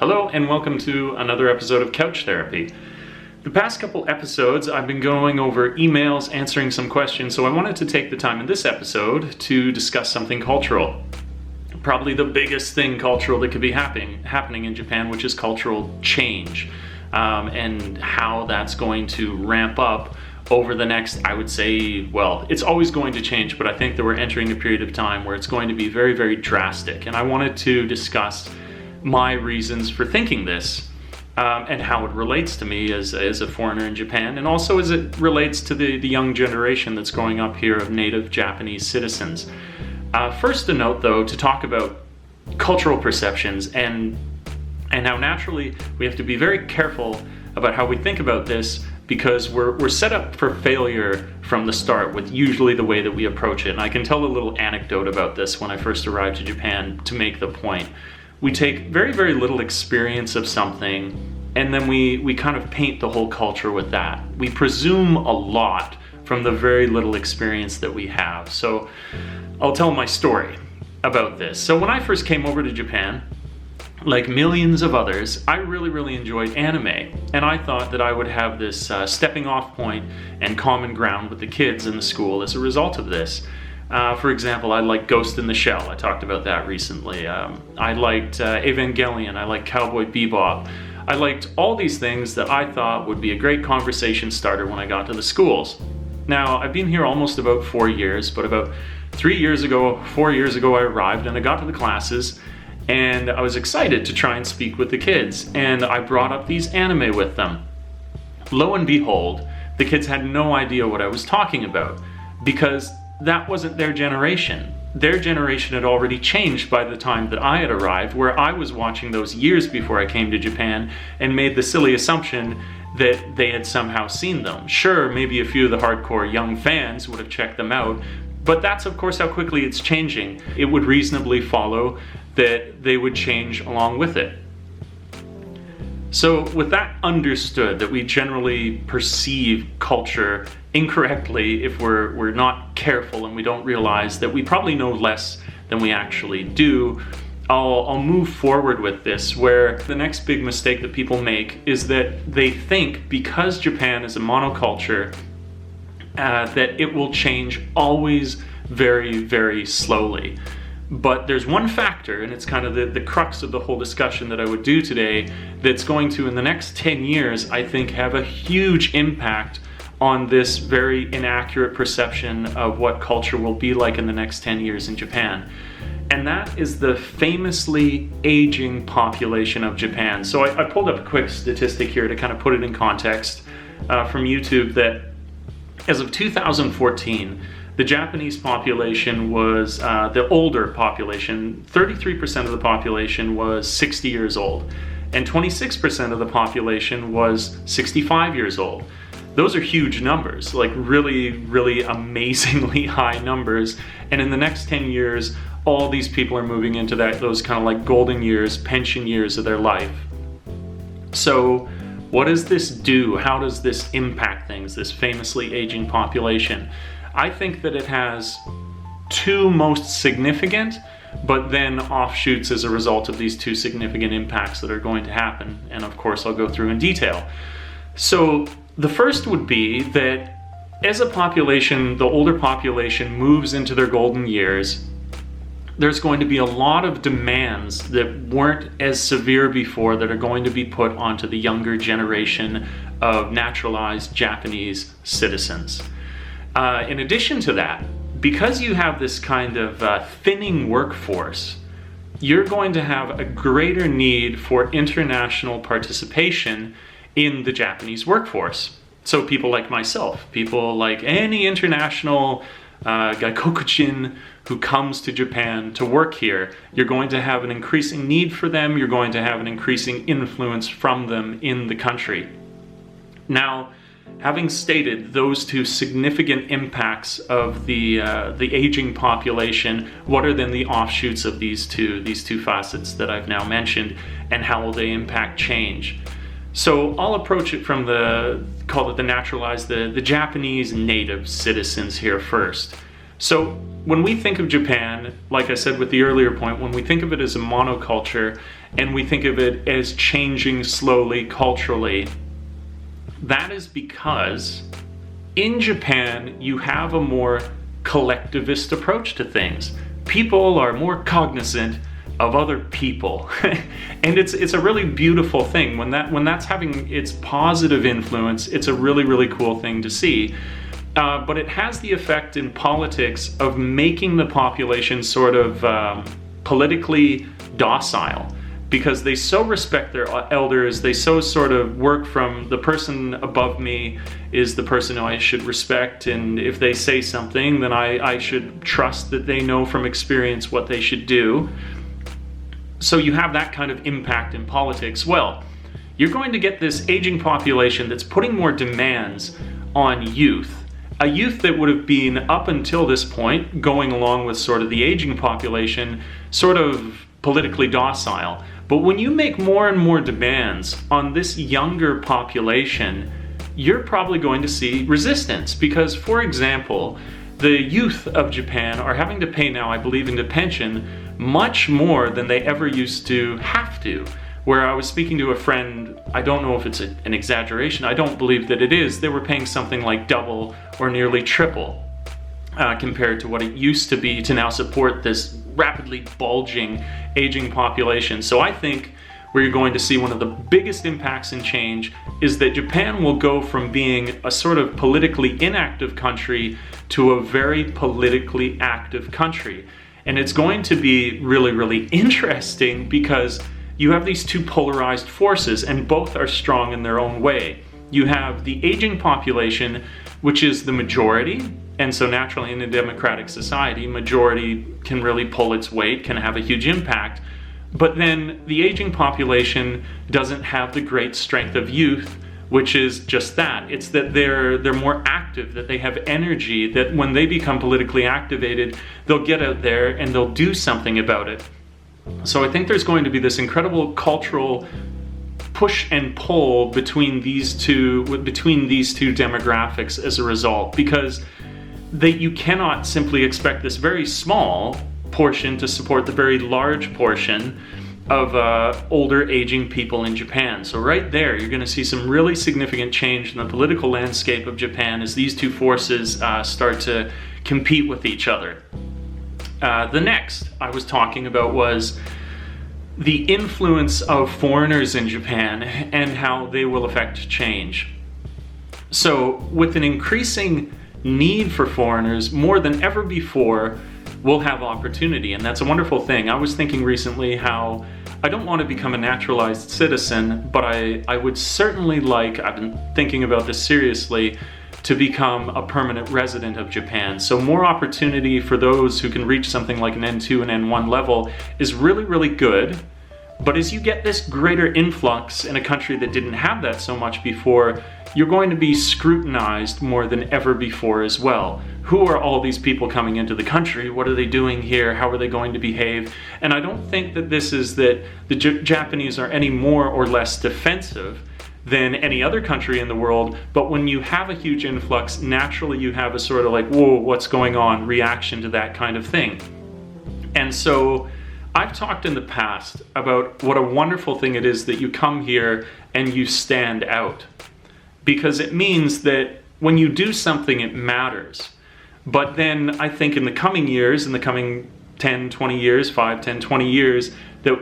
Hello and welcome to another episode of Couch Therapy. The past couple episodes I've been going over emails, answering some questions, so I wanted to take the time in this episode to discuss something cultural. Probably the biggest thing cultural that could be happening in Japan, which is cultural change, and how that's going to ramp up over the next, I would say, well, it's always going to change, but I think that we're entering a period of time where it's going to be very, very drastic. And I wanted to discuss my reasons for thinking this, and how it relates to me as a foreigner in Japan, and also as it relates to the young generation that's growing up here of native Japanese citizens. First a note, though, to talk about cultural perceptions and how naturally we have to be very careful about how we think about this, because we're set up for failure from the start with usually the way that we approach it. And I can tell a little anecdote about this when I first arrived to Japan to make the point. We take very, very little experience of something, and then we kind of paint the whole culture with that. We presume a lot from the very little experience that we have. So I'll tell my story about this. So when I first came over to Japan, like millions of others, I really enjoyed anime, and I thought that I would have this stepping off point and common ground with the kids in the school as a result of this. For example, I liked Ghost in the Shell. I talked about that recently. I liked Evangelion. I liked Cowboy Bebop. I liked all these things that I thought would be a great conversation starter when I got to the schools. Now, I've been here almost about 4 years, but about 4 years ago, I arrived and I got to the classes, and I was excited to try and speak with the kids, and I brought up these anime with them. Lo and behold, the kids had no idea what I was talking about, because that wasn't their generation. Their generation had already changed by the time that I had arrived, where I was watching those years before I came to Japan and made the silly assumption that they had somehow seen them. Sure, maybe a few of the hardcore young fans would have checked them out, but that's of course how quickly it's changing. It would reasonably follow that they would change along with it. So with that understood, that we generally perceive culture incorrectly if we're not careful and we don't realize that we probably know less than we actually do, I'll move forward with this, where the next big mistake that people make is that they think because Japan is a monoculture, that it will change always very, very slowly. But there's one factor, and it's kind of the crux of the whole discussion that I would do today, that's going to, in the next 10 years, I think, have a huge impact on this very inaccurate perception of what culture will be like in the next 10 years in Japan. And that is the famously aging population of Japan. So I pulled up a quick statistic here to kind of put it in context from YouTube, that as of 2014, the Japanese population was, the older population, 33% of the population was 60 years old, and 26% of the population was 65 years old. Those are huge numbers, like really amazingly high numbers. And in the next 10 years, all these people are moving into those kind of like golden years, pension years of their life. So what does this do? How does this impact things, this famously aging population? I think that it has two most significant, but then offshoots as a result of these two significant impacts that are going to happen. And of course, I'll go through in detail. So the first would be that as a population, the older population moves into their golden years, there's going to be a lot of demands that weren't as severe before that are going to be put onto the younger generation of naturalized Japanese citizens. In addition to that, because you have this kind of thinning workforce, you're going to have a greater need for international participation in the Japanese workforce. So people like myself, people like any international gaikokujin who comes to Japan to work here, you're going to have an increasing need for them, you're going to have an increasing influence from them in the country. Now, having stated those two significant impacts of the aging population, what are then the offshoots of these two facets that I've now mentioned, and how will they impact change? So I'll approach it from the Japanese native citizens here first. So when we think of Japan, like I said with the earlier point, when we think of it as a monoculture and we think of it as changing slowly culturally, that is because in Japan you have a more collectivist approach to things. People are more cognizant of other people. And it's a really beautiful thing. When that's having its positive influence, it's a really, really cool thing to see. But it has the effect in politics of making the population sort of politically docile, because they so respect their elders, they so sort of work from the person above me is the person who I should respect, and if they say something, then I should trust that they know from experience what they should do. So you have that kind of impact in politics. Well, you're going to get this aging population that's putting more demands on youth. A youth that would have been, up until this point, going along with sort of the aging population, sort of politically docile. But when you make more and more demands on this younger population, you're probably going to see resistance. Because, for example, the youth of Japan are having to pay now, I believe, into pension much more than they ever used to have to. Where I was speaking to a friend, I don't know if it's an exaggeration, I don't believe that it is, they were paying something like double or nearly triple compared to what it used to be to now support this rapidly bulging, aging population. So I think where you're going to see one of the biggest impacts in change is that Japan will go from being a sort of politically inactive country to a very politically active country. And it's going to be really, really interesting because you have these two polarized forces, and both are strong in their own way. You have the aging population, which is the majority, and so naturally in a democratic society, majority can really pull its weight, can have a huge impact. But then the aging population doesn't have the great strength of youth, which is just that. It's that they're more active, that they have energy, that when they become politically activated, they'll get out there and they'll do something about it. So I think there's going to be this incredible cultural push and pull between these two demographics as a result, because you cannot simply expect this very small portion to support the very large portion of older aging people in Japan. So right there, you're going to see some really significant change in the political landscape of Japan as these two forces start to compete with each other. The next I was talking about was the influence of foreigners in Japan and how they will affect change. So with an increasing need for foreigners, more than ever before, we'll have opportunity, and that's a wonderful thing. I was thinking recently how I don't want to become a naturalized citizen, but I would certainly like, I've been thinking about this seriously, to become a permanent resident of Japan. So more opportunity for those who can reach something like an N2 and N1 level is really, really good. But as you get this greater influx in a country that didn't have that so much before, you're going to be scrutinized more than ever before as well. Who are all these people coming into the country? What are they doing here? How are they going to behave? And I don't think that this is that the Japanese are any more or less defensive than any other country in the world, but when you have a huge influx, naturally you have a sort of like, whoa, what's going on reaction to that kind of thing. And so I've talked in the past about what a wonderful thing it is that you come here and you stand out, because it means that when you do something, it matters. But then I think in the coming years, in the coming 10, 20 years, 5, 10, 20 years, that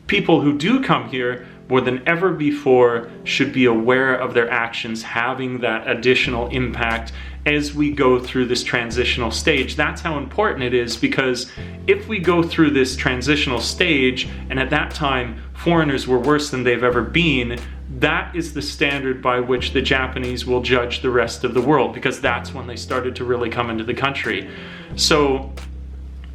people who do come here more than ever before should be aware of their actions having that additional impact as we go through this transitional stage. That's how important it is, because if we go through this transitional stage and at that time foreigners were worse than they've ever been, that is the standard by which the Japanese will judge the rest of the world, because that's when they started to really come into the country. So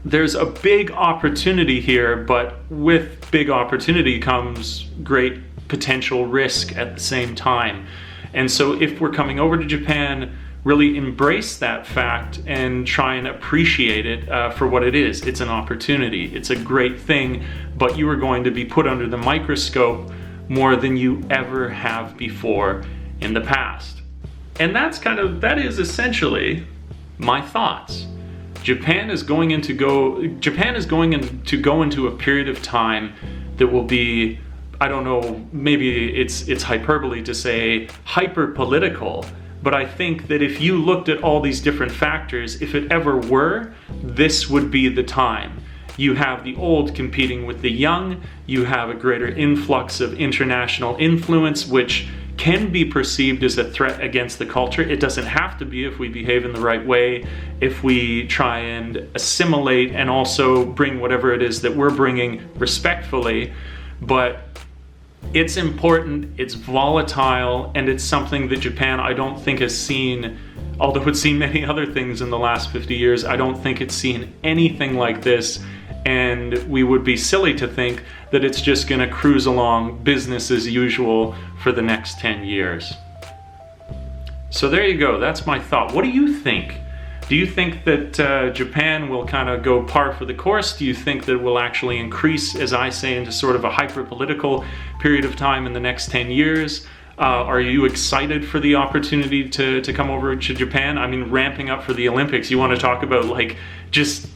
there's a big opportunity here, but with big opportunity comes great potential risk at the same time. And so if we're coming over to Japan, really embrace that fact and try and appreciate it for what it is. It's an opportunity. It's a great thing, but you are going to be put under the microscope more than you ever have before in the past. And that is essentially my thoughts. Japan is going into go into a period of time that will be, I don't know, maybe it's hyperbole to say hyper political, but I think that if you looked at all these different factors, if it ever were, this would be the time. You have the old competing with the young, you have a greater influx of international influence, which can be perceived as a threat against the culture. It doesn't have to be if we behave in the right way, if we try and assimilate and also bring whatever it is that we're bringing respectfully. But it's important, it's volatile, and it's something that Japan, I don't think, has seen, although it's seen many other things in the last 50 years, I don't think it's seen anything like this. And we would be silly to think that it's just going to cruise along business as usual for the next 10 years. So there you go, that's my thought. What do you think? Do you think that Japan will kind of go par for the course? Do you think that it will actually increase, as I say, into sort of a hyper-political period of time in the next 10 years? Are you excited for the opportunity to come over to Japan? I mean, ramping up for the Olympics, you want to talk about like just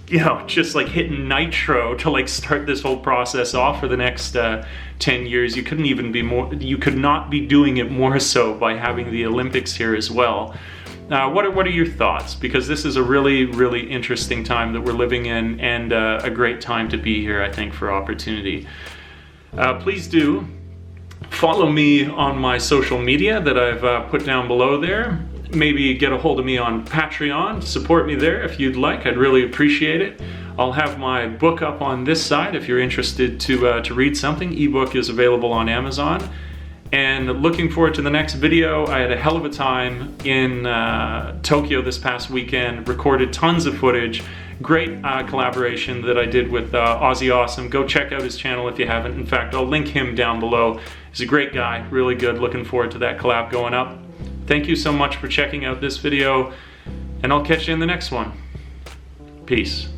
like hitting nitro to like start this whole process off for the next 10 years. You could not be doing it more so by having the Olympics here as well. What are your thoughts? Because this is a really, really interesting time that we're living in, and a great time to be here, I think, for opportunity. Please do follow me on my social media that I've put down below there. Maybe get a hold of me on Patreon. Support me there if you'd like. I'd really appreciate it. I'll have my book up on this side if you're interested to read something. Ebook is available on Amazon. And looking forward to the next video. I had a hell of a time in Tokyo this past weekend, recorded tons of footage. Great collaboration that I did with Ozzy Awesome. Go check out his channel if you haven't. In fact, I'll link him down below. He's a great guy, really good. Looking forward to that collab going up. Thank you so much for checking out this video, and I'll catch you in the next one. Peace.